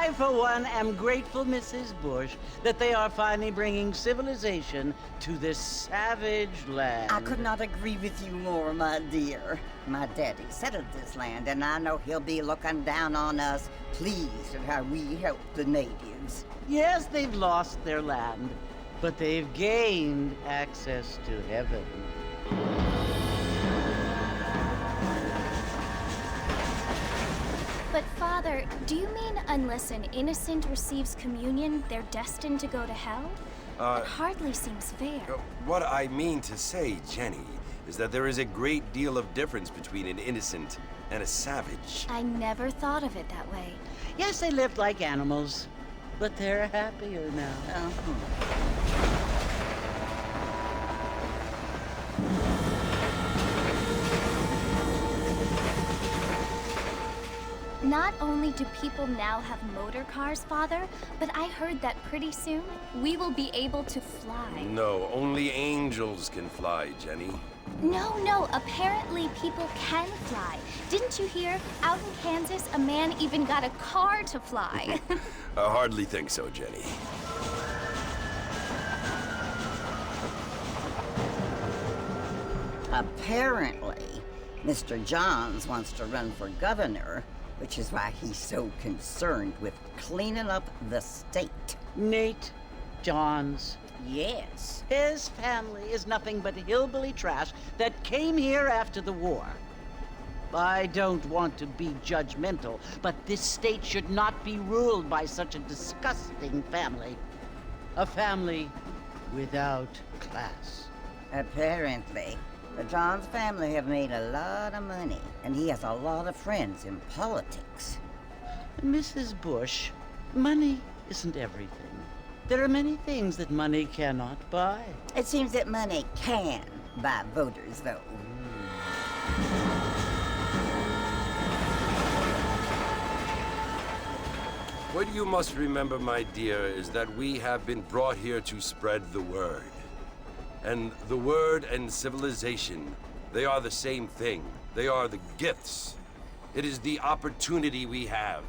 I, for one, am grateful, Mrs. Bush, that they are finally bringing civilization to this savage land. I could not agree with you more, my dear. My daddy settled this land, and I know he'll be looking down on us, pleased at how we help the natives. Yes, they've lost their land, but they've gained access to heaven. But Father, do you mean unless an innocent receives communion, they're destined to go to hell? That hardly seems fair. What I mean to say, Jenny, is that there is a great deal of difference between an innocent and a savage. I never thought of it that way. Yes, they lived like animals, but they're happier now. Not only do people now have motor cars, Father, but I heard that pretty soon we will be able to fly. No, only angels can fly, Jenny. No, apparently people can fly. Didn't you hear? Out in Kansas, a man even got a car to fly. I hardly think so, Jenny. Apparently, Mr. Johns wants to run for governor, which is why he's so concerned with cleaning up the state. Nate Johns. Yes. His family is nothing but hillbilly trash that came here after the war. I don't want to be judgmental, but this state should not be ruled by such a disgusting family. A family without class. Apparently. The Johns family have made a lot of money, and he has a lot of friends in politics. Mrs. Bush, money isn't everything. There are many things that money cannot buy. It seems that money can buy voters, though. What you must remember, my dear, is that we have been brought here to spread the word. And the word and civilization, they are the same thing. They are the gifts. It is the opportunity we have,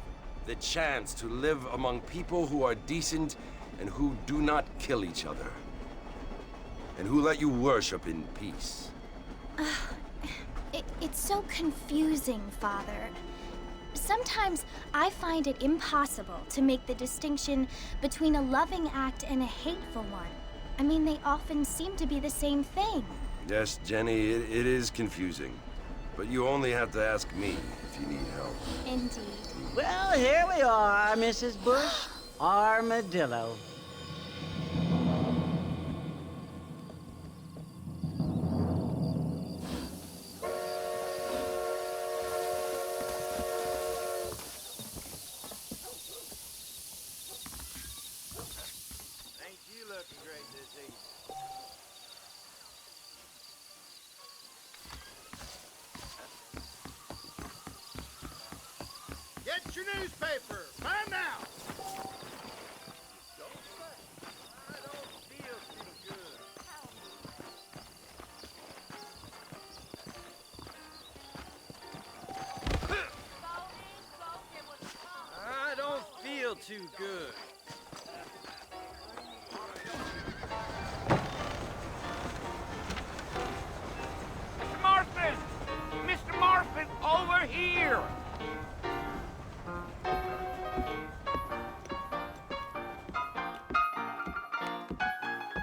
the chance to live among people who are decent and who do not kill each other, and who let you worship in peace. It's so confusing, Father. Sometimes I find it impossible to make the distinction between a loving act and a hateful one. I mean, they often seem to be the same thing. Yes, Jenny, it is confusing. But you only have to ask me if you need help. Indeed. Well, here we are, Mrs. Bush. Armadillo. Get your newspaper, right now! I don't feel too good. I don't feel too good. Mr. Marston! Mr. Marston, over here!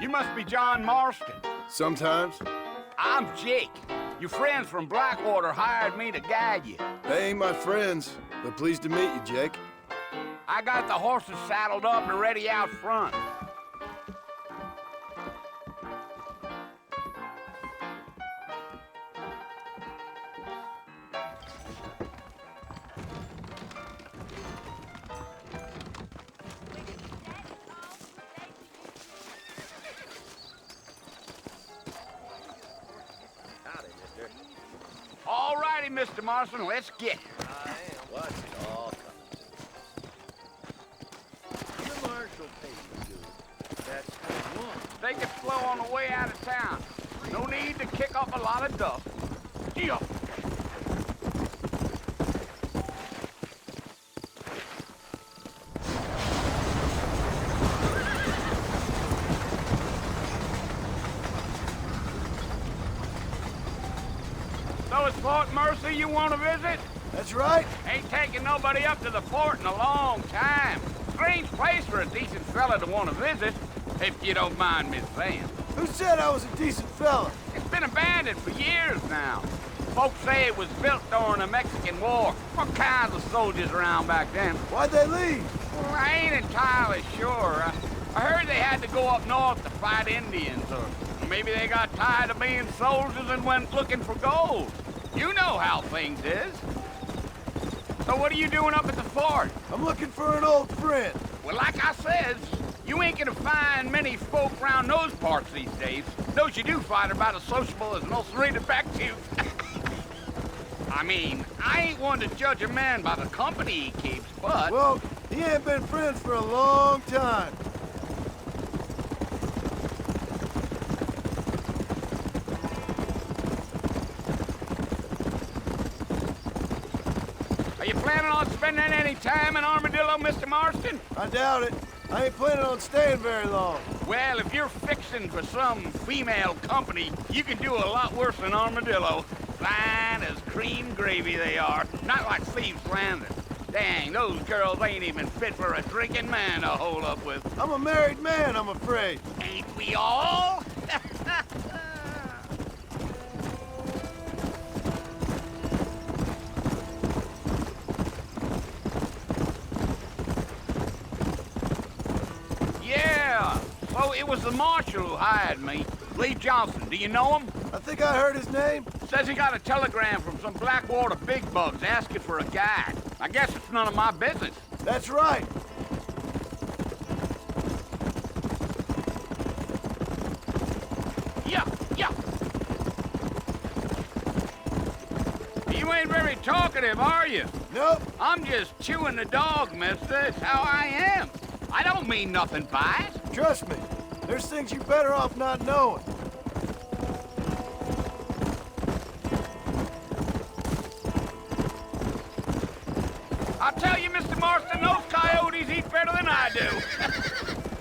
You must be John Marston. Sometimes. I'm Jake. Your friends from Blackwater hired me to guide you. They ain't my friends, but pleased to meet you, Jake. I got the horses saddled up and ready out front. All righty, Mr. Marston, let's get it. I am. What's it all coming to? The marshal pays you good. That's good one. Take it slow on the way out of town. No need to kick up a lot of dust. Yeah. Fort Mercy you want to visit? That's right. Ain't taking nobody up to the fort in a long time. Strange place for a decent fella to want to visit, if you don't mind me saying. Who said I was a decent fella? It's been abandoned for years now. Folks say it was built during the Mexican War. What kinds of soldiers around back then? Why'd they leave? Well, I ain't entirely sure. I heard they had to go up north to fight Indians, or maybe they got tired of being soldiers and went looking for gold. You know how things is. So what are you doing up at the fort? I'm looking for an old friend. Well, like I says, you ain't gonna find many folk around those parts these days. Those you do find are about as sociable as an ulcerated back tooth. I mean, I ain't one to judge a man by the company he keeps, but... Well, he ain't been friends for a long time. Are you planning on spending any time in Armadillo, Mr. Marston? I doubt it. I ain't planning on staying very long. Well, if you're fixing for some female company, you can do a lot worse than Armadillo. Fine as cream gravy they are. Not like Thieves Landing. Dang, those girls ain't even fit for a drinking man to hold up with. I'm a married man, I'm afraid. Ain't we all? Yeah, so it was the marshal who hired me. Lee Johnson, do you know him? I think I heard his name. Says he got a telegram from some Blackwater big bugs asking for a guide. I guess it's none of my business. That's right. Yeah. You ain't very talkative, are you? Nope. I'm just chewing the dog, mister. It's how I am. I don't mean nothing by it. Trust me. There's things you're better off not knowing. I'll tell you, Mr. Marston, those coyotes eat better than I do.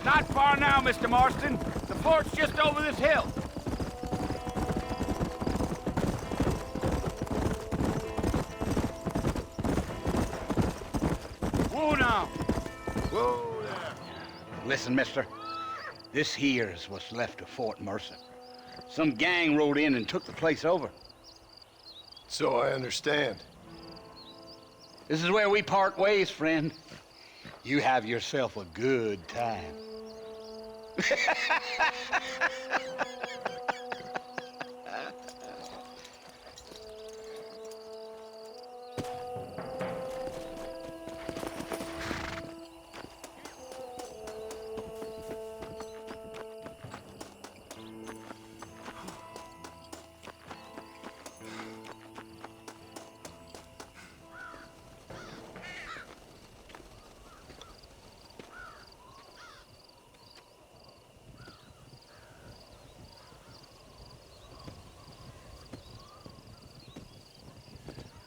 Not far now, Mr. Marston. The fort's just over this hill. Whoa now. Whoa there. Listen, mister. This here's what's left of Fort Mercer. Some gang rode in and took the place over. So I understand. This is where we part ways, friend. You have yourself a good time.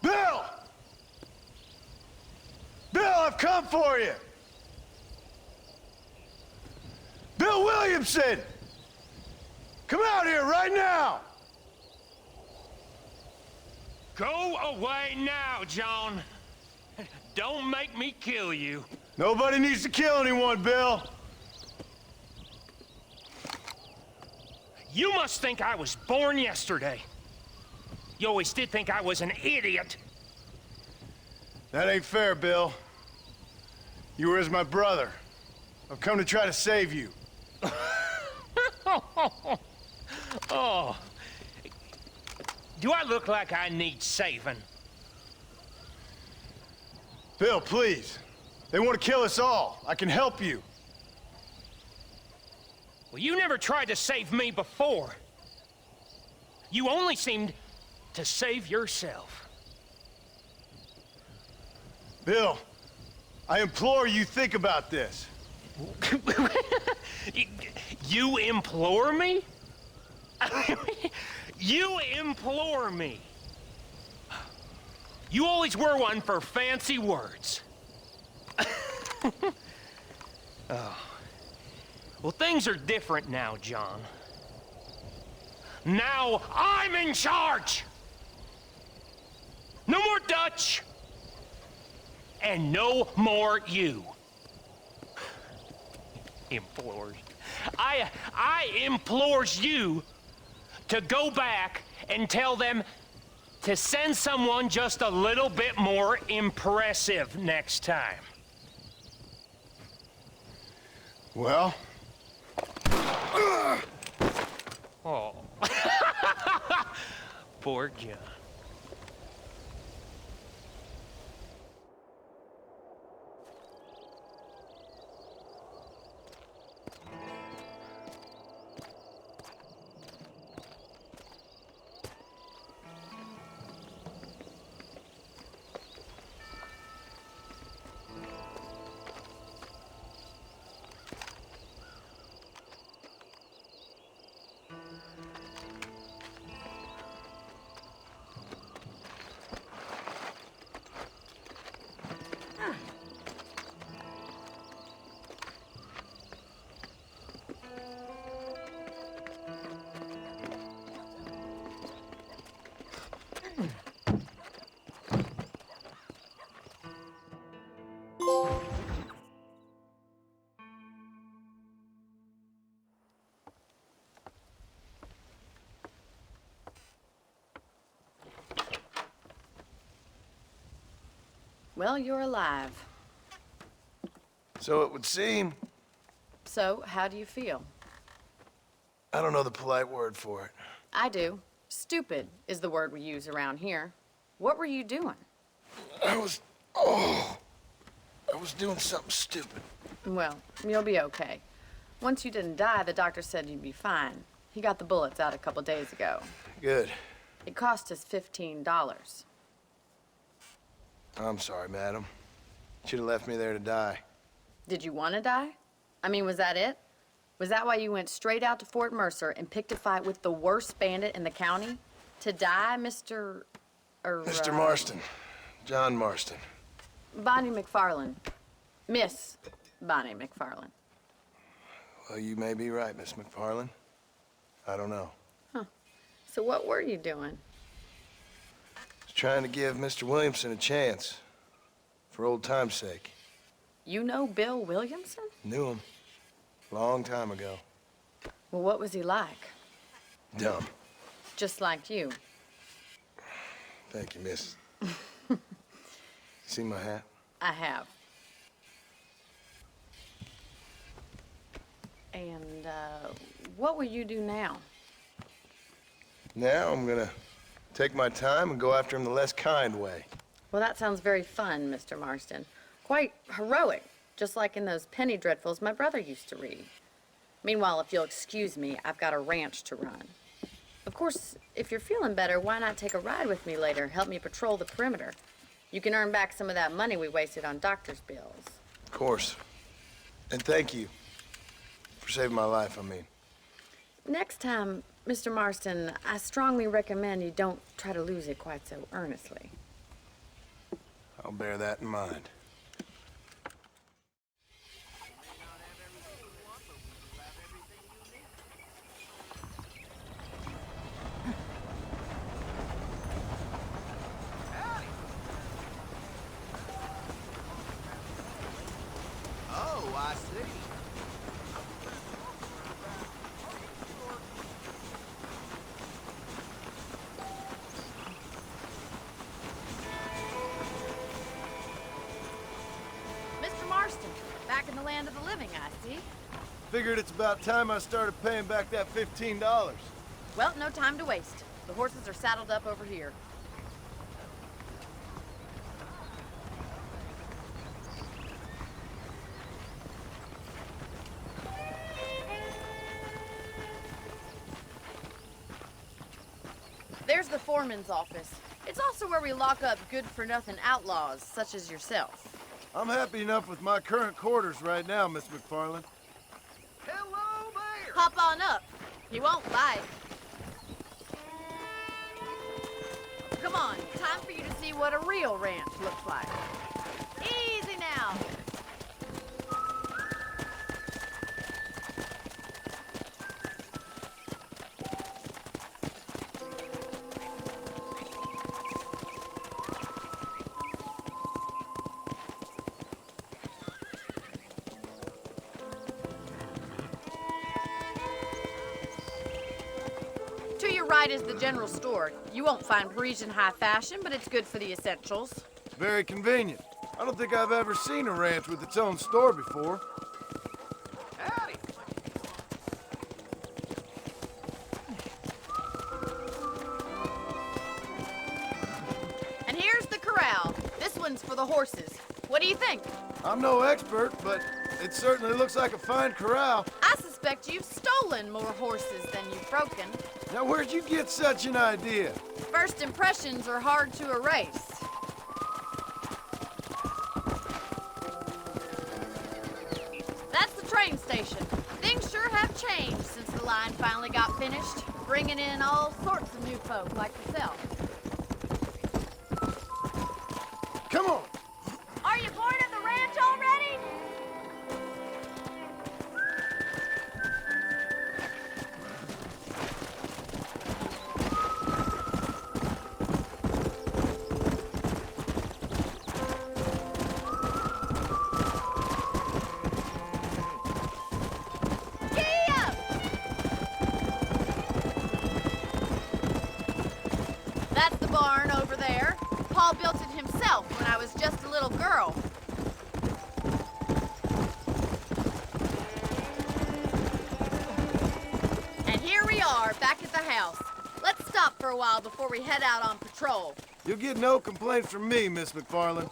Bill! Bill, I've come for you! Bill Williamson! Come out here right now! Go away now, John. Don't make me kill you. Nobody needs to kill anyone, Bill. You must think I was born yesterday. You always did think I was an idiot. That ain't fair, Bill. You were as my brother. I've come to try to save you. Oh. Do I look like I need saving? Bill, please. They want to kill us all. I can help you. Well, you never tried to save me before. You only seemed to save yourself. Bill, I implore you think about this. You implore me? You implore me. You always were one for fancy words. Oh. Well, things are different now, John. Now I'm in charge! No more Dutch! And no more you. Implores. I implores you to go back and tell them to send someone just a little bit more impressive next time. Well? Oh. Poor John. Well, you're alive. So it would seem. So, how do you feel? I don't know the polite word for it. I do. Stupid is the word we use around here. What were you doing? I was doing something stupid. Well, you'll be okay. Once you didn't die, the doctor said you'd be fine. He got the bullets out a couple days ago. Good. It cost us $15. I'm sorry, madam. Should have left me there to die. Did you want to die? I mean, was that it? Was that why you went straight out to Fort Mercer and picked a fight with the worst bandit in the county? To die, Mr. Mr. Marston. John Marston. Bonnie McFarland. Miss Bonnie McFarland. Well, you may be right, Miss McFarland. I don't know. Huh. So what were you doing? Was trying to give Mr. Williamson a chance. For old time's sake. You know Bill Williamson? Knew him. Long time ago. Well, what was he like? Dumb. Just like you. Thank you, miss. See my hat? I have. And, what will you do now? Now I'm gonna take my time and go after him the less kind way. Well, that sounds very fun, Mr. Marston. Quite heroic, just like in those penny dreadfuls my brother used to read. Meanwhile, if you'll excuse me, I've got a ranch to run. Of course, if you're feeling better, why not take a ride with me later? Help me patrol the perimeter. You can earn back some of that money we wasted on doctor's bills. Of course. And thank you for saving my life, I mean. Next time, Mr. Marston, I strongly recommend you don't try to lose it quite so earnestly. I'll bear that in mind. Oh, I see. Mr. Marston, back in the land of the living, I see. Figured it's about time I started paying back that $15. Well, no time to waste. The horses are saddled up over here. There's the foreman's office. It's also where we lock up good-for-nothing outlaws, such as yourself. I'm happy enough with my current quarters right now, Miss McFarland. Hello there! Hop on up. He won't bite. Come on, time for you to see what a real ranch looks like. Easy now. right is the general store. You won't find Parisian high fashion, but it's good for the essentials. Very convenient. I don't think I've ever seen a ranch with its own store before. Howdy. And here's the corral. This one's for the horses. What do you think? I'm no expert, but it certainly looks like a fine corral. I suspect you've stolen more horses than you've broken. Now, where'd you get such an idea? First impressions are hard to erase. That's the train station. Things sure have changed since the line finally got finished, bringing in all sorts of new folk like yourself. Come on. Are you bored of the ranch already? Yeah! That's the barn over there. Paul built it himself when I was just a little girl. And here we are, back at the house. Let's stop for a while before we head out on patrol. You'll get no complaints from me, Miss McFarland.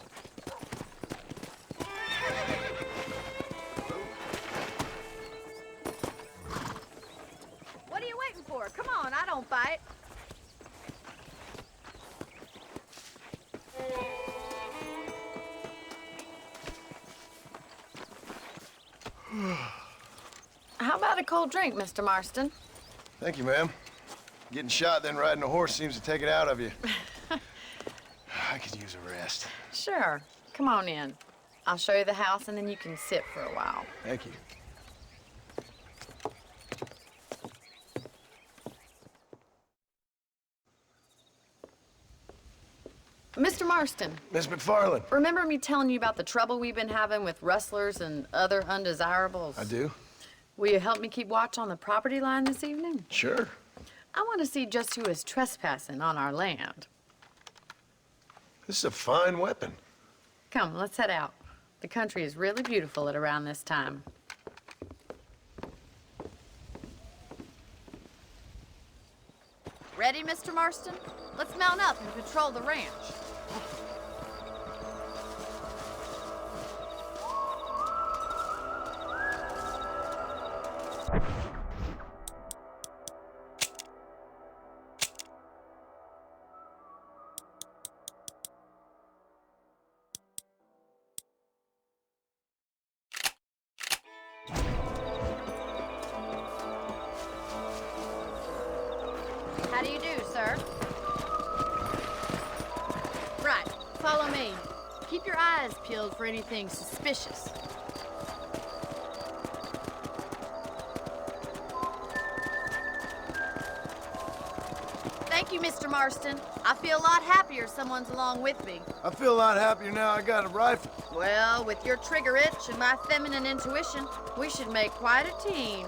What are you waiting for? Come on, I don't bite. How about a cold drink, Mr. Marston? Thank you, ma'am. Getting shot, then riding a horse seems to take it out of you. I could use a rest. Sure. Come on in. I'll show you the house, and then you can sit for a while. Thank you. Mr. Marston, Miss McFarland. remember me telling you about the trouble we've been having with rustlers and other undesirables? I do? Will you help me keep watch on the property line this evening? Sure. I want to see just who is trespassing on our land. This is a fine weapon. Come, let's head out. The country is really beautiful at around this time. Ready, Mr. Marston? Let's mount up and patrol the ranch. How do you do, sir? Right, follow me. Keep your eyes peeled for anything suspicious. Thank you, Mr. Marston. I feel a lot happier someone's along with me. I feel a lot happier now I got a rifle. Well, with your trigger itch and my feminine intuition, we should make quite a team.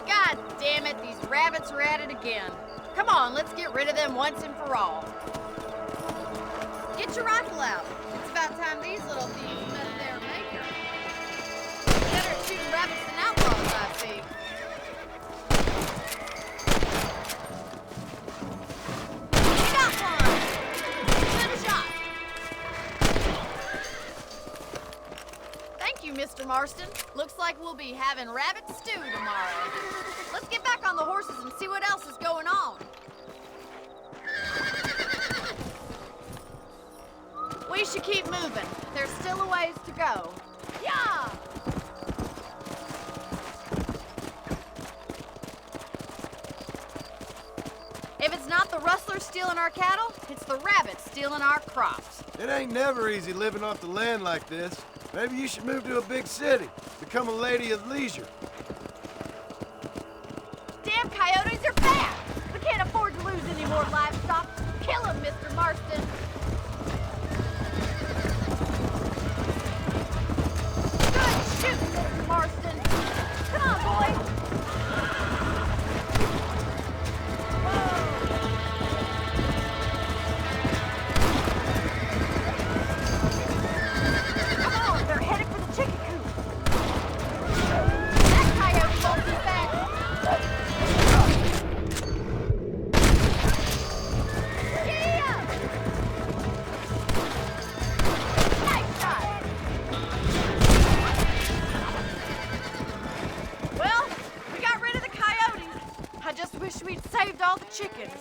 God damn it, these rabbits are at it again. Come on, let's get rid of them once and for all. Get your rifle out. It's about time these little thieves met their maker. Better at shooting rabbits than outlaws, I see. You got one! Good shot. Thank you, Mr. Marston. Looks like we'll be having rabbit stew tomorrow. Let's get back on the horses and see what else is going on. We should keep moving. There's still a ways to go. Yeah! If it's not the rustlers stealing our cattle, it's the rabbits stealing our crops. It ain't never easy living off the land like this. Maybe you should move to a big city. Become a lady of leisure. Damn coyotes are back! more livestock? Kill him, Mr. Marston. Good shooting, Mr. Marston. Come on, boy. Chickens.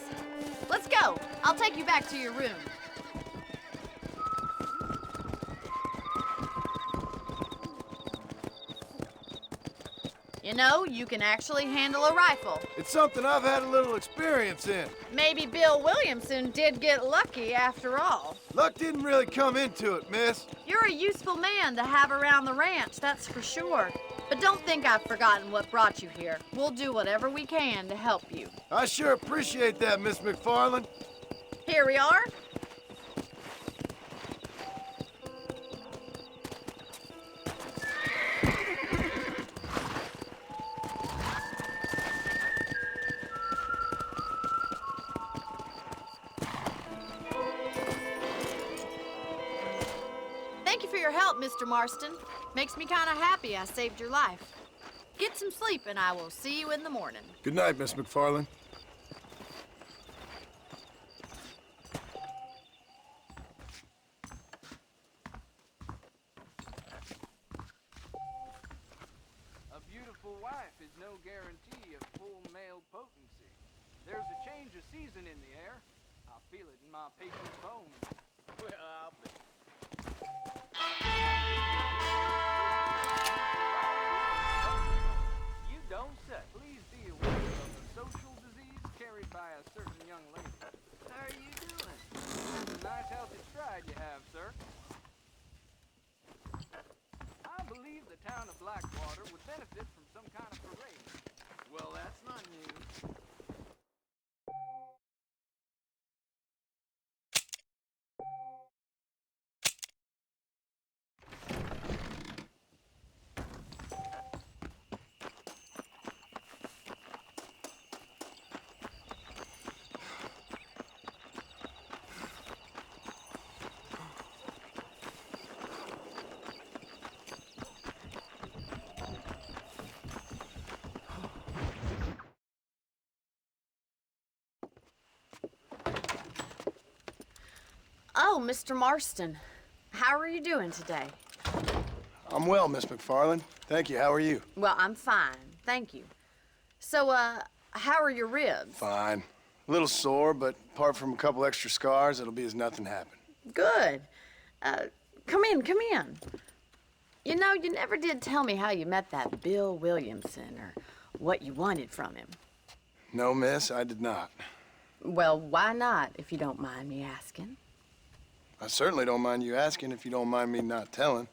Let's go. I'll take you back to your room. You know, you can actually handle a rifle. It's something I've had a little experience in. Maybe Bill Williamson did get lucky after all. Luck didn't really come into it, miss. You're a useful man to have around the ranch, that's for sure. But don't think I've forgotten what brought you here. We'll do whatever we can to help you. I sure appreciate that, Miss McFarland. Here we are. Thank you for your help, Mr. Marston. Makes me kind of happy I saved your life. Get some sleep and I will see you in the morning. Good night, Miss McFarland. A beautiful wife is no guarantee of full male potency. There's a change of season in the air. I feel it in my patient's bones. Well, I'll bet. You don't say. Please be aware of the social disease carried by a certain young lady. How are you doing? A nice healthy stride you have, sir. I believe the town of Blackwater would benefit from some kind of parade. Well, that's not news. Oh, Mr. Marston. How are you doing today? I'm well, Miss McFarland. Thank you. How are you? Well, I'm fine. Thank you. So, how are your ribs? Fine. A little sore, but apart from a couple extra scars, it'll be as nothing happened. Good. Come in, come in. You know, you never did tell me how you met that Bill Williamson or what you wanted from him. No, miss, I did not. Well, why not, if you don't mind me asking? I certainly don't mind you asking if you don't mind me not telling.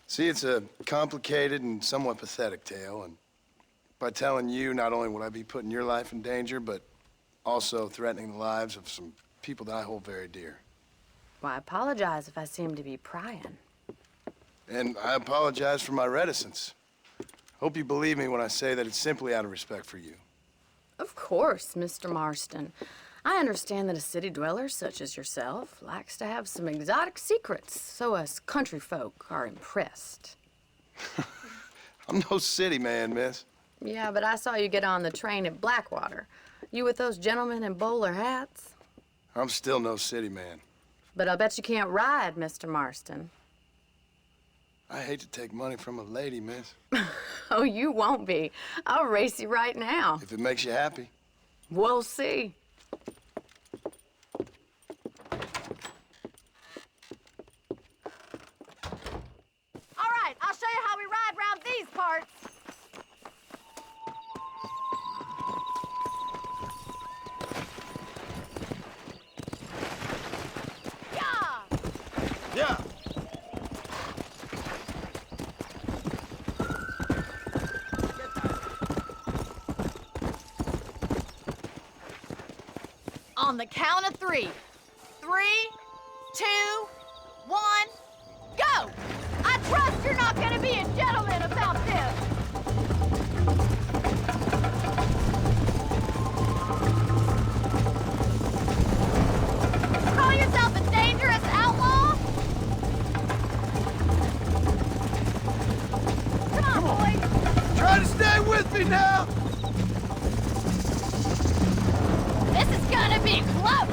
See, it's a complicated and somewhat pathetic tale, and by telling you, not only would I be putting your life in danger, but also threatening the lives of some people that I hold very dear. Well, I apologize if I seem to be prying. And I apologize for my reticence. Hope you believe me when I say that it's simply out of respect for you. Of course, Mr. Marston. I understand that a city dweller such as yourself likes to have some exotic secrets, so us country folk are impressed. I'm no city man, miss. Yeah, but I saw you get on the train at Blackwater. You with those gentlemen in bowler hats? I'm still no city man. But I'll bet you can't ride, Mr. Marston. I hate to take money from a lady, miss. Oh, you won't be. I'll race you right now. If it makes you happy. We'll see. All right, I'll show you how we ride round these parts. Yeah! Yeah. on the count of 3. 3, 2, 1, go! I trust you're not gonna be a gentleman about this. Call yourself a dangerous outlaw? Come on, boys. Try to stay with me now! This is gonna be close.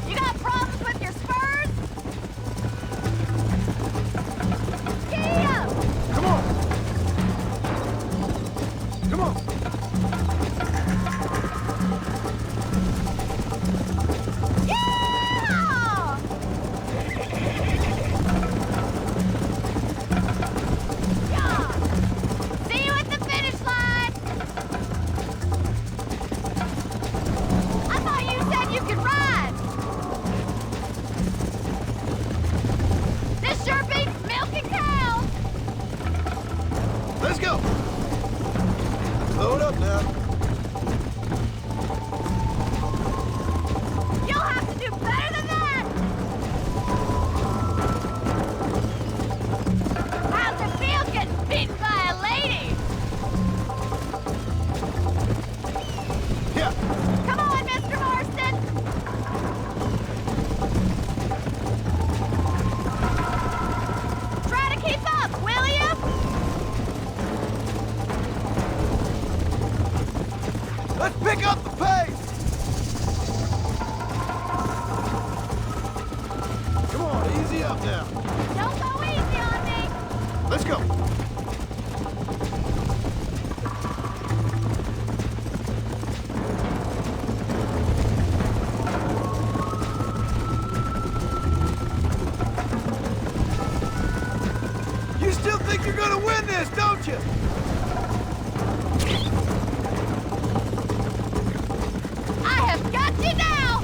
You got problems with your spurs? Giddy up! Come on! Come on! Yeah! Yeah! See you at the finish line! I thought you said you could ride! This sure beats milking cows! Let's go! Load up now. You'll have to do better than that! How's it feel getting beaten by a lady? Yeah. Come on, Mr. Marston! Try to keep up, will you? Let's pick up the pace! Come on, easy up now. Don't go easy on me! Let's go. You still think you're gonna win this, don't you? I have got you now!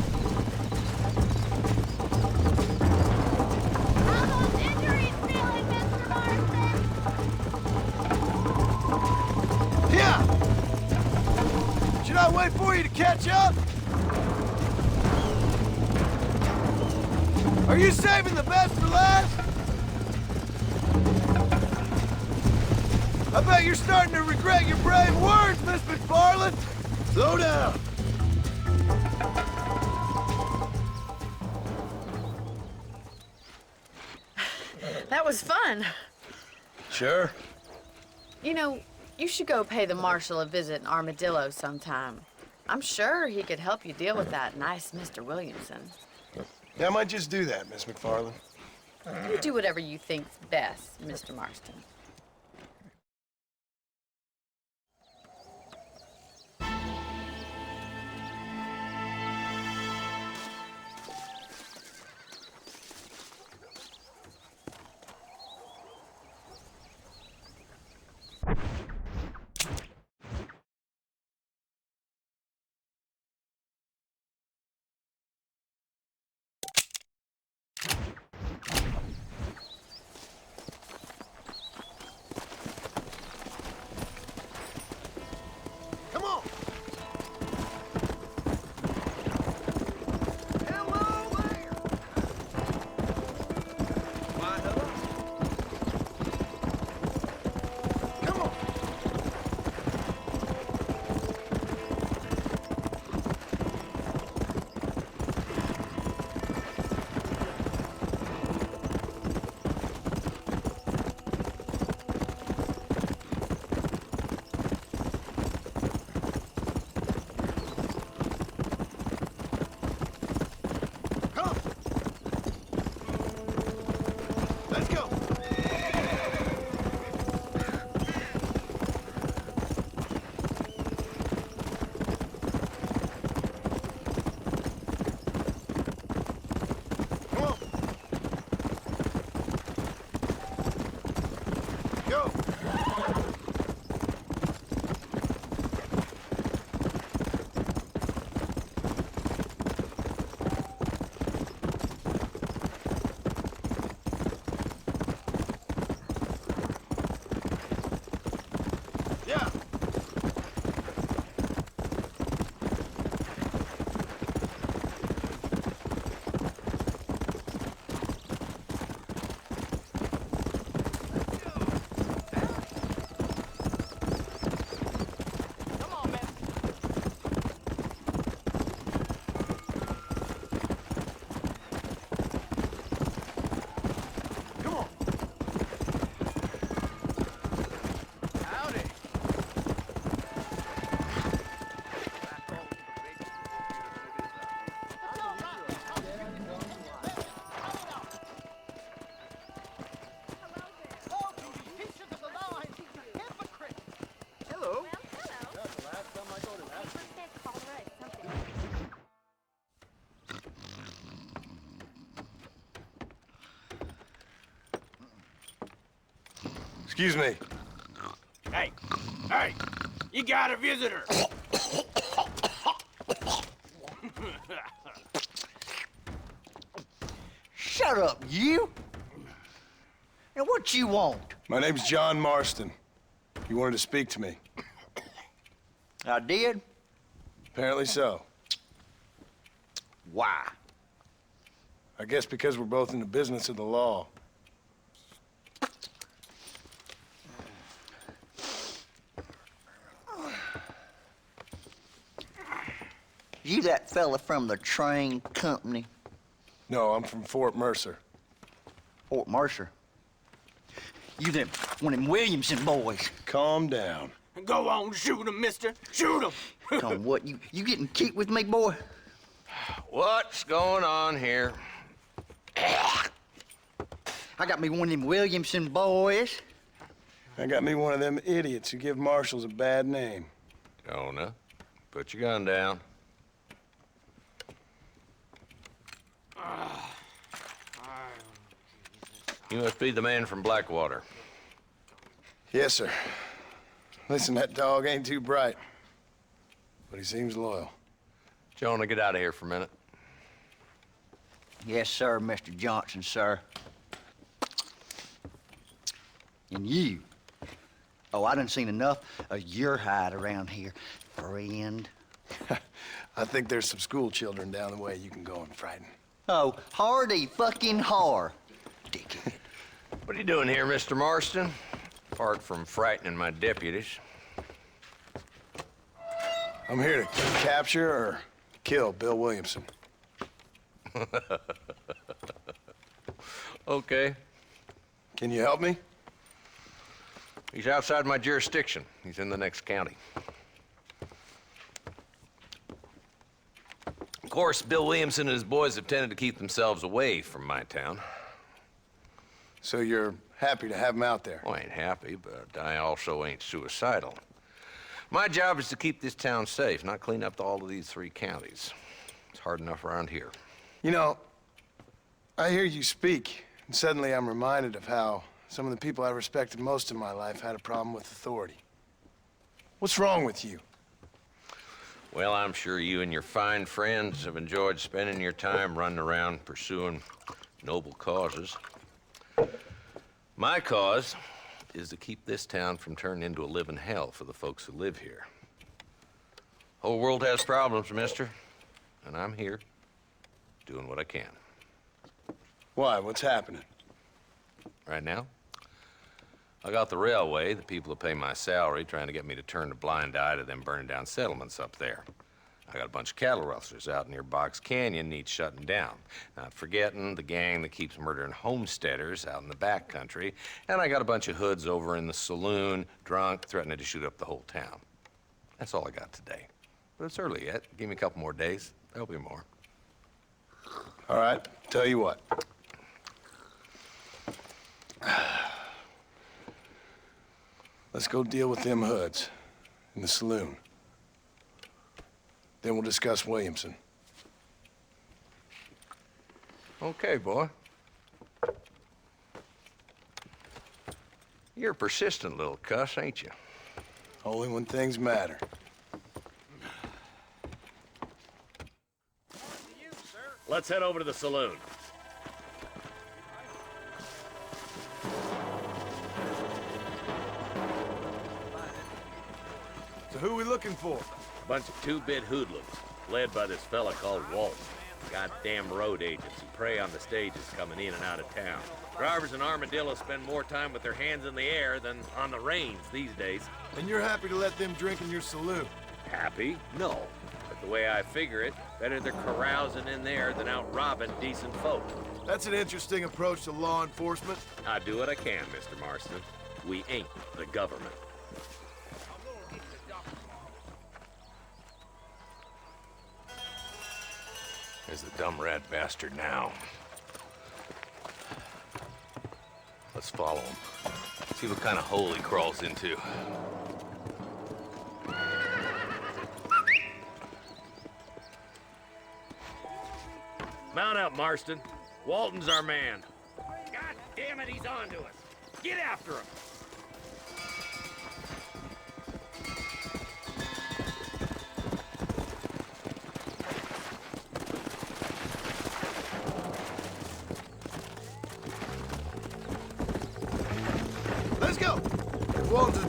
How those injuries feeling, Mr. Marston? Yeah. Should I wait for you to catch up? Are you saving the best for last? I bet you're starting to regret your brave words, Miss McFarland. Slow down. That was fun. Sure. You know, you should go pay the marshal a visit in Armadillo sometime. I'm sure he could help you deal with that nice Mr. Williamson. Yeah, I might just do that, Miss McFarland. You do whatever you think's best, Mr. Marston. Excuse me. Hey, hey, you got a visitor. Shut up, you! And what you want? My name's John Marston. You wanted to speak to me. I did? Apparently so. Why? I guess because we're both in the business of the law. You that fella from the train company? No, I'm from Fort Mercer. Fort Mercer? You them one of them Williamson boys? Calm down. Go on, shoot him, mister. Shoot him. Tom, what, you getting kicked with me, boy? What's going on here? I got me one of them Williamson boys. I got me one of them idiots who give marshals a bad name. Jonah, put your gun down. You must be the man from Blackwater. Yes, sir. Listen, that dog ain't too bright, but he seems loyal. Jonah, get out of here for a minute. Yes, sir, Mr. Johnson, sir. And you. Oh, I done seen enough of your hide around here, friend. I think there's some school children down the way you can go and frighten. Oh, hardy fucking har. Dickhead. What are you doing here, Mr. Marston? Apart from frightening my deputies. I'm here to capture or kill Bill Williamson. Okay. Can you help me? He's outside my jurisdiction. He's in the next county. Of course, Bill Williamson and his boys have tended to keep themselves away from my town. So you're happy to have him out there? Well, I ain't happy, but I also ain't suicidal. My job is to keep this town safe, not clean up all of these 3 counties. It's hard enough around here. You know, I hear you speak, and suddenly I'm reminded of how some of the people I respected most in my life had a problem with authority. What's wrong with you? Well, I'm sure you and your fine friends have enjoyed spending your time running around pursuing noble causes. My cause is to keep this town from turning into a living hell for the folks who live here. Whole world has problems, mister, and I'm here doing what I can. Why? What's happening? Right now, I got the railway, the people who pay my salary, trying to get me to turn a blind eye to them burning down settlements up there. I got a bunch of cattle rustlers out near Box Canyon needs shutting down. Not forgetting the gang that keeps murdering homesteaders out in the back country. And I got a bunch of hoods over in the saloon, drunk, threatening to shoot up the whole town. That's all I got today. But it's early yet. Give me a couple more days. There'll be more. All right, tell you what. Let's go deal with them hoods in the saloon. Then we'll discuss Williamson. Okay, boy. You're a persistent little cuss, ain't you? Only when things matter. Let's head over to the saloon. So who are we looking for? A bunch of 2-bit hoodlums, led by this fella called Walt. Goddamn road agents who prey on the stages coming in and out of town. Drivers and armadillos spend more time with their hands in the air than on the reins these days. And you're happy to let them drink in your saloon? Happy? No. But the way I figure it, better they're carousing in there than out robbing decent folk. That's an interesting approach to law enforcement. I do what I can, Mr. Marston. We ain't the government. There's the dumb rat bastard now. Let's follow him. See what kind of hole he crawls into. Mount up, Marston. Walton's our man. God damn it, he's on to us. Get after him.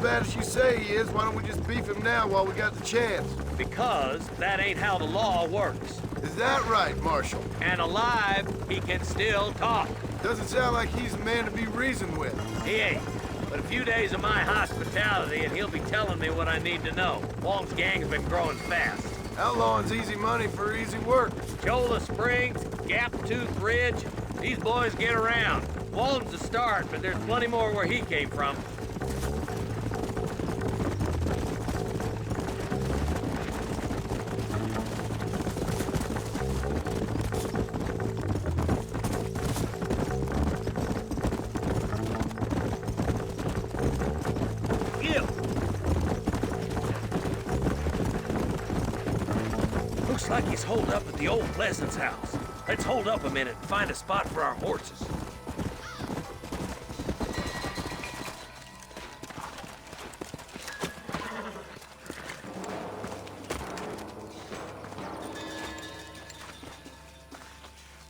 bad as you say he is, why don't we just beef him now while we got the chance? Because that ain't how the law works. Is that right, Marshal? And alive, he can still talk. Doesn't sound like he's a man to be reasoned with. He ain't. But a few days of my hospitality and he'll be telling me what I need to know. Walton's gang's been growing fast. Outlawing's easy money for easy work. Cholla Springs, Gap Tooth Ridge, these boys get around. Walton's a start, but there's plenty more where he came from. Looks like he's holed up at the old Pleasance house. Let's hold up a minute and find a spot for our horses.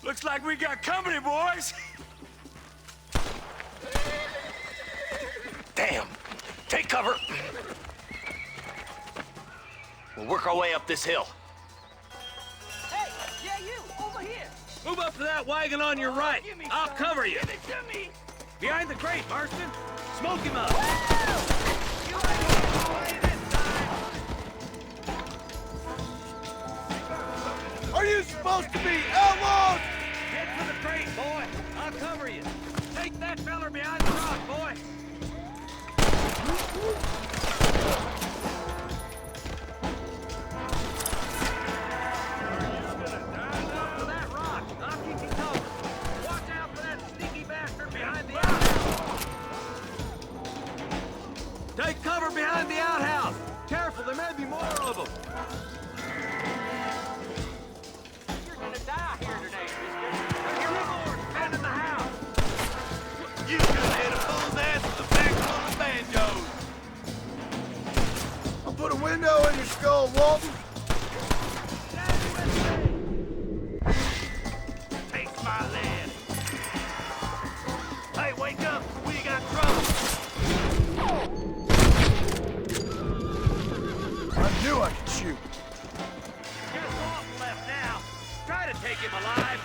Looks like we got company, boys. Damn. Take cover. We'll work our way up this hill. Hey, yeah, you, over here. Move up to that wagon on your right. Give me I'll some. cover you. Give it to me. Behind the crate, Marston. Smoke him up. You ain't getting away this time. Are you supposed to be outlaws? Head for the crate, boy. I'll cover you. Take that feller behind the rock, boy. Take cover behind the outhouse! Careful, there may be more of them! You're gonna die here today, mister. There's your reward, man in the house. You gonna hit a fool's ass with the back on the banjos. I'll put a window in your skull, Walton. Take my land. Hey, wake up! We got trouble. I knew I could shoot. Just off left now. Try to take him alive.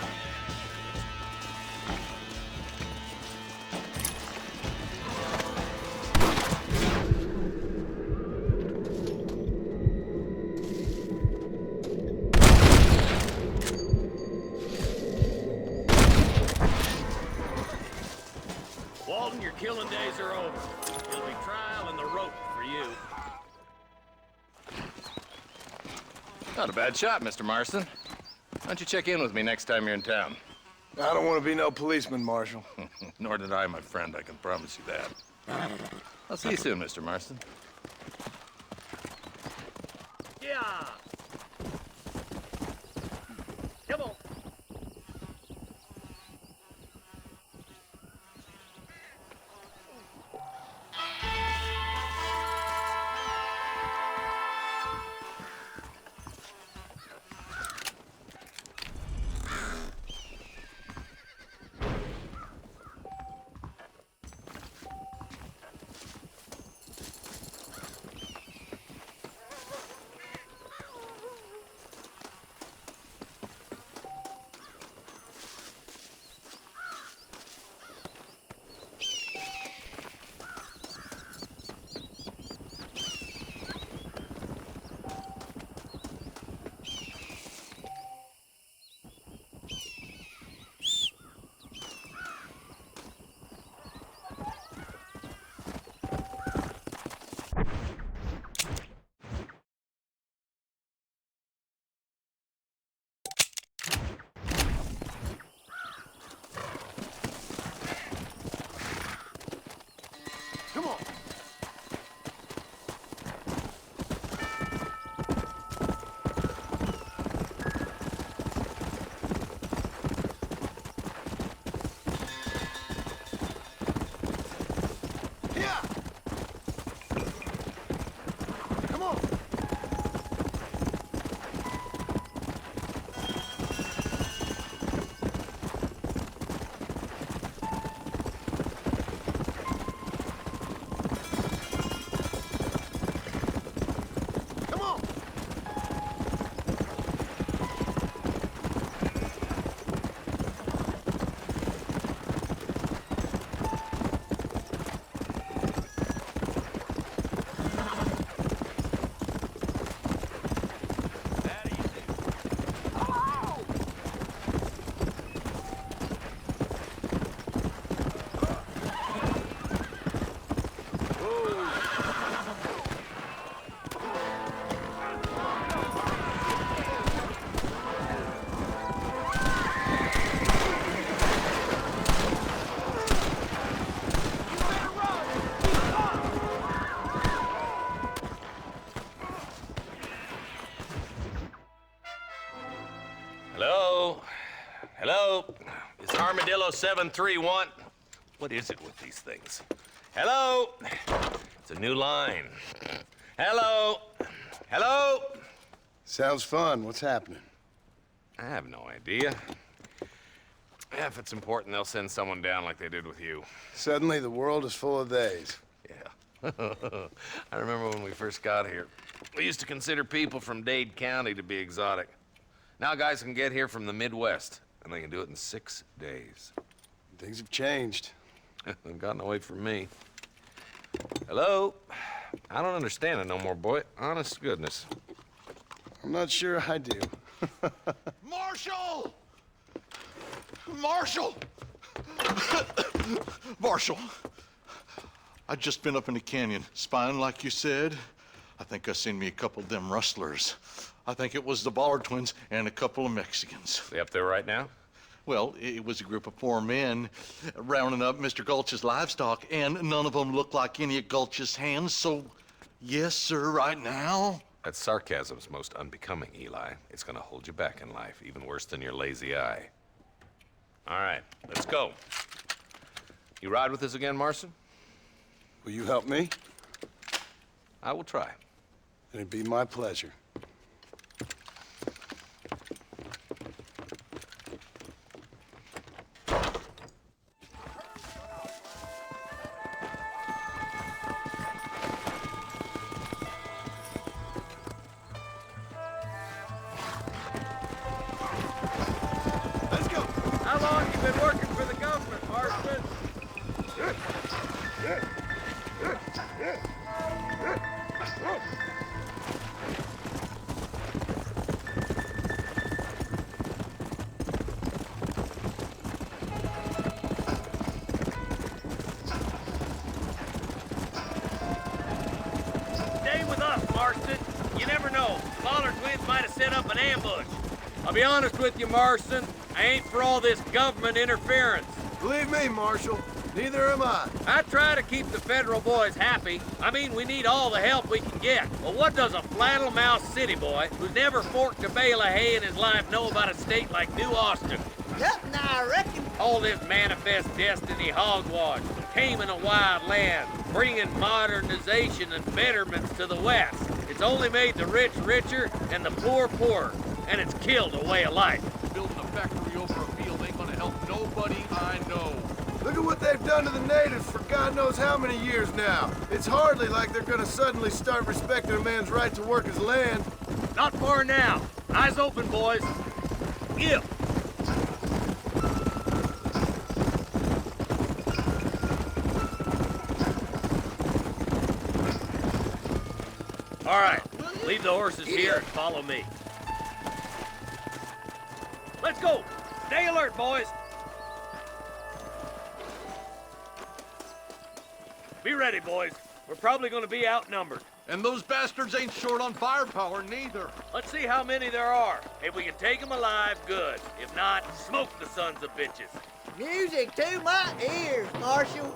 Walton, your killing days are over. It'll be trial and the rope for you. Not a bad shot, Mr. Marston. Why don't you check in with me next time you're in town? I don't want to be no policeman, Marshal. Nor did I, my friend, I can promise you that. I'll see you soon, Mr. Marston. Yeah. Come on. Hello? Hello? Is Armadillo 731? What is it with these things? Hello? It's a new line. Hello? Hello? Sounds fun. What's happening? I have no idea. Yeah, if it's important, they'll send someone down like they did with you. Suddenly, the world is full of days. Yeah. I remember when we first got here. We used to consider people from Dade County to be exotic. Now guys can get here from the Midwest, and they can do it in 6 days. Things have changed. They've gotten away from me. Hello? I don't understand it no more, boy. Honest to goodness. I'm not sure I do. Marshall! Marshall! Marshall! I just been up in the canyon, spying like you said. I think I seen me a couple of them rustlers. I think it was the Ballard twins and a couple of Mexicans. They up there right now? Well, it was a group of 4 men rounding up Mr. Gulch's livestock, and none of them looked like any of Gulch's hands, so yes, sir, right now. That sarcasm's most unbecoming, Eli. It's gonna hold you back in life, even worse than your lazy eye. All right, let's go. You ride with us again, Marston? Will you help me? I will try. It'd be my pleasure. How long you been working for the government, Marston? Stay with us, Marston. You never know. Ballard twins might have set up an ambush. I'll be honest with you, Marston. I ain't for all this government interference. Believe me, Marshal, neither am I. I try to keep the federal boys happy. I mean, we need all the help we can get. But what does a flannel-mouthed city boy who's never forked a bale of hay in his life know about a state like New Austin? Nothing, I reckon. All this manifest destiny hogwash, taming a wild land, bringing modernization and betterments to the West. It's only made the rich richer and the poor poorer, and it's killed a way of life. Building a factory over a field ain't gonna help nobody I know. Look at what they've done to the natives for God knows how many years now. It's hardly like they're gonna suddenly start respecting a man's right to work his land. Not far now. Eyes open, boys. Give. All right, leave the horses here and follow me. Let's go. Stay alert, boys. Be ready, boys. We're probably going to be outnumbered. And those bastards ain't short on firepower, neither. Let's see how many there are. If we can take them alive, good. If not, smoke the sons of bitches. Music to my ears, Marshal.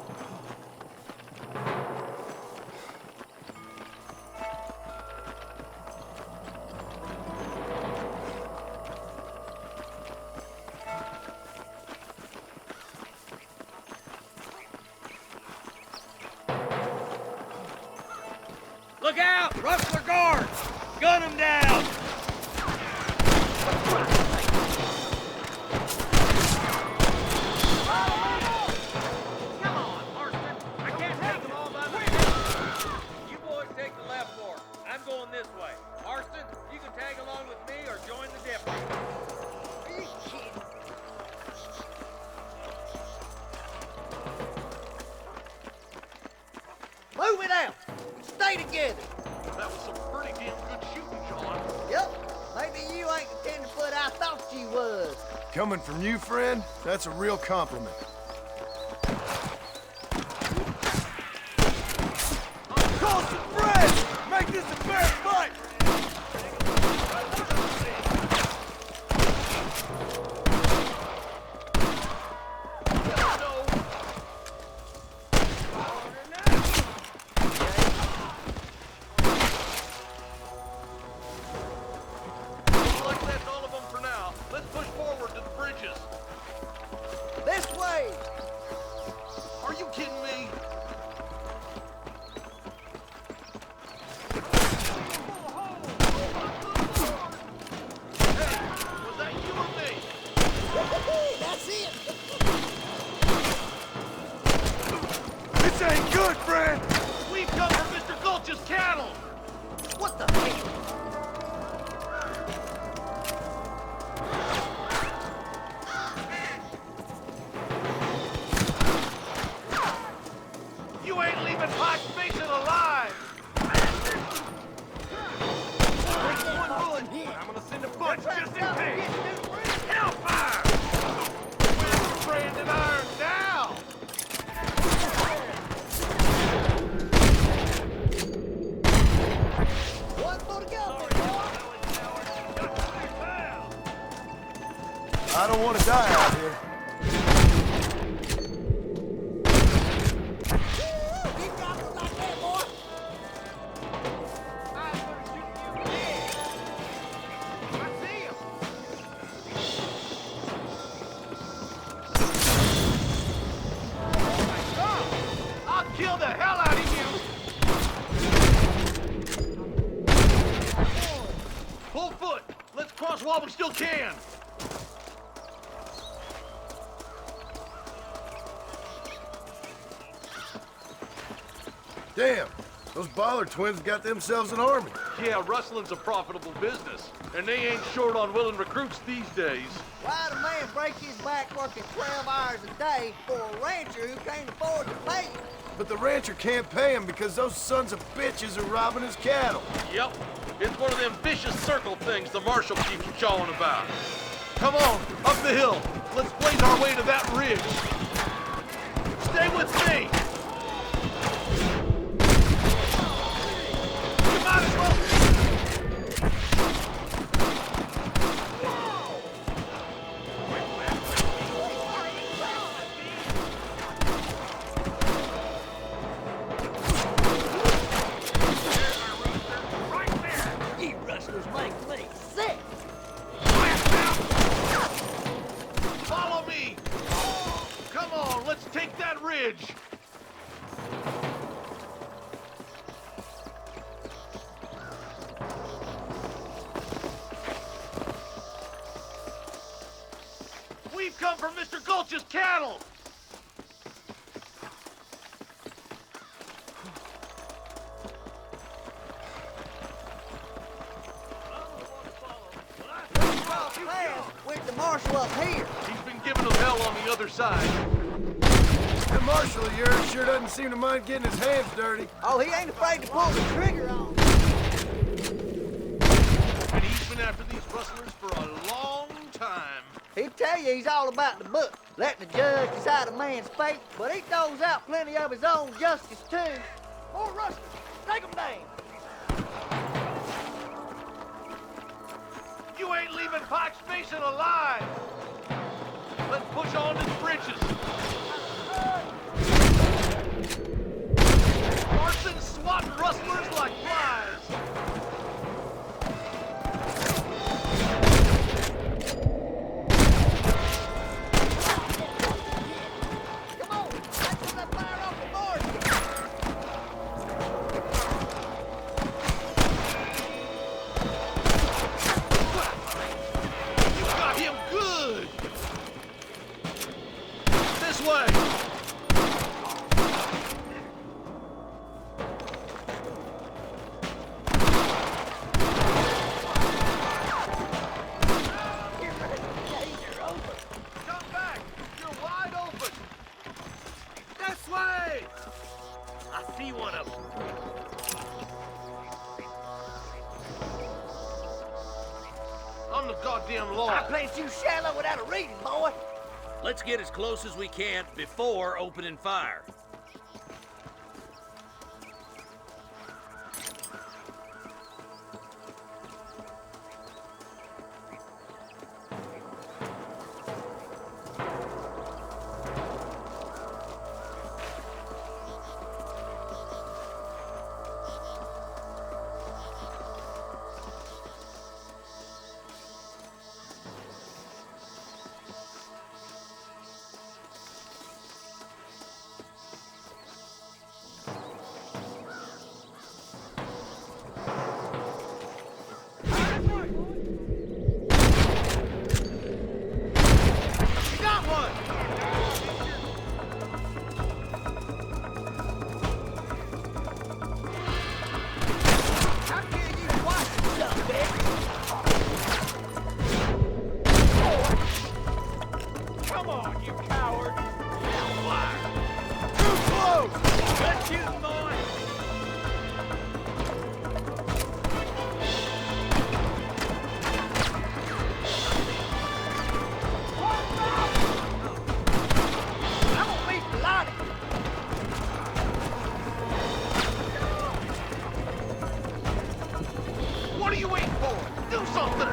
Look out! Rustler guard! Gun them down! Come on, Marston! I can't take them all by myself. You boys take the left fork. I'm going this way. Marston, you can tag along with me or join the deputy. Move it out. Stay together. That was some pretty damn good shooting, John. Yep. Maybe you ain't the tenderfoot I thought you was. Coming from you, friend, that's a real compliment. Call some friends! Make this a fair fight! Like that's all of them for now. Let's push forward. boyfriend! We've come for Mr. Gulch's cattle! What the hell? You ain't leaving Pike's Basin alive! One bullet, but I'm gonna send a bunch just in case! Hellfire! We're branded iron now! One more to go, I don't want to die out here. Keep dropping like that, boy. I'll kill the hell out of you! Full foot! Let's cross while we still can! Damn, those Baller twins got themselves an army. Yeah, rustling's a profitable business, and they ain't short on willing recruits these days. Why'd a man break his back working 12 hours a day for a rancher who can't afford to pay him? But the rancher can't pay him because those sons of bitches are robbing his cattle. Yep, it's one of them vicious circle things the marshal keeps jawing about. Come on, up the hill. Let's blaze our way to that ridge. Stay with me. You might as well. You rustlers make me sick. Follow me. Come on, let's take that ridge. We've come for Mr. Gulch's cattle! With the marshal up here. He's been giving them hell on the other side. The marshal of yours sure doesn't seem to mind getting his hands dirty. Oh, he ain't afraid to pull the trigger on. And he's been after these rustlers for a long time. He'd tell you he's all about the book, letting the judge decide a man's fate, but he throws out plenty of his own justice, too. More rustlers, take 'em down. You ain't leaving Pike's Basin alive! Let's push on to the bridges. Marston's swatting rustlers like flies. Come on, let's put that fire off the board. You got him good! This way! Come back! You're wide open! This way! I see one of them. I'm the goddamn law. I placed you shallow without a reason, boy. Let's get as close as we can before opening fire. on, you coward! Too close! Good shooting, boy! I'm gonna beat the lot of you. What are you waiting for? Do something!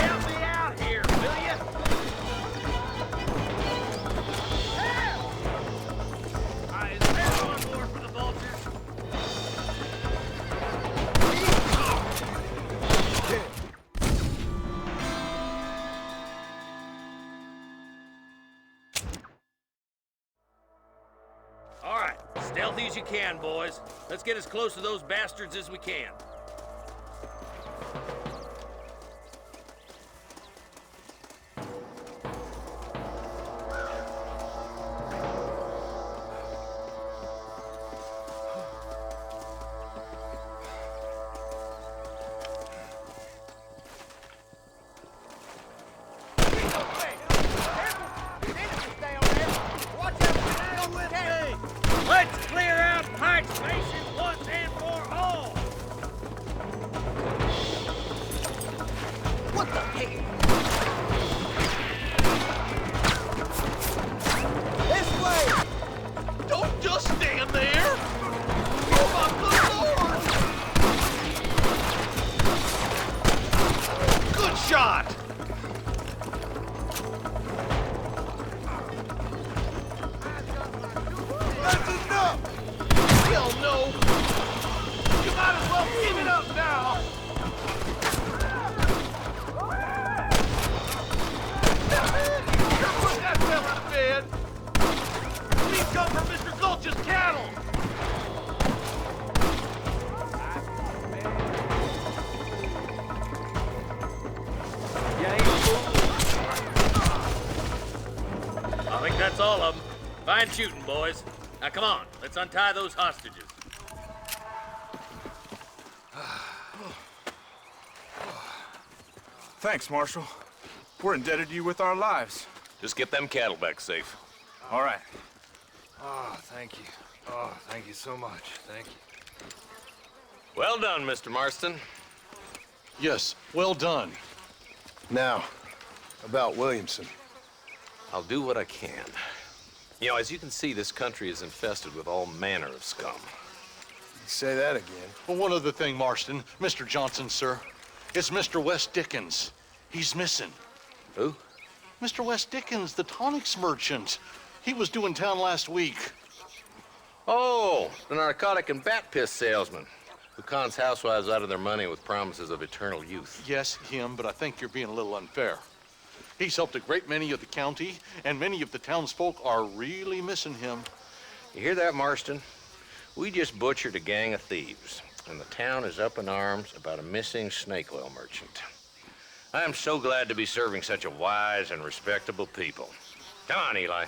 Help me out here, will ya? Is there one more for the vultures? All right, stealthy as you can, boys. Let's get as close to those bastards as we can. Let's clear out Pike Station once and for all! What the hell? This way! Don't just stand there! Oh my good lord! Good shot! That's enough! Hell no! You might as well give it up now! Put that fella to bed! We come from Mr. Gulch's cattle! I think that's all of them. Fine shooting, boys. Now come on, let's untie those hostages. Thanks, Marshal. We're indebted to you with our lives. Just get them cattle back safe. All right. Oh, thank you. Oh, thank you so much. Thank you. Well done, Mr. Marston. Yes, well done. Now, about Williamson. I'll do what I can. You know, as you can see, this country is infested with all manner of scum. Say that again. Well, one other thing, Marston. Mr. Johnson, sir. It's Mr. Wes Dickens. He's missing. Who? Mr. Wes Dickens, the tonics merchant. He was due in town last week. Oh, the narcotic and bat piss salesman who cons housewives out of their money with promises of eternal youth. Yes, him, but I think you're being a little unfair. He's helped a great many of the county, and many of the townsfolk are really missing him. You hear that, Marston? We just butchered a gang of thieves, and the town is up in arms about a missing snake oil merchant. I am so glad to be serving such a wise and respectable people. Come on, Eli.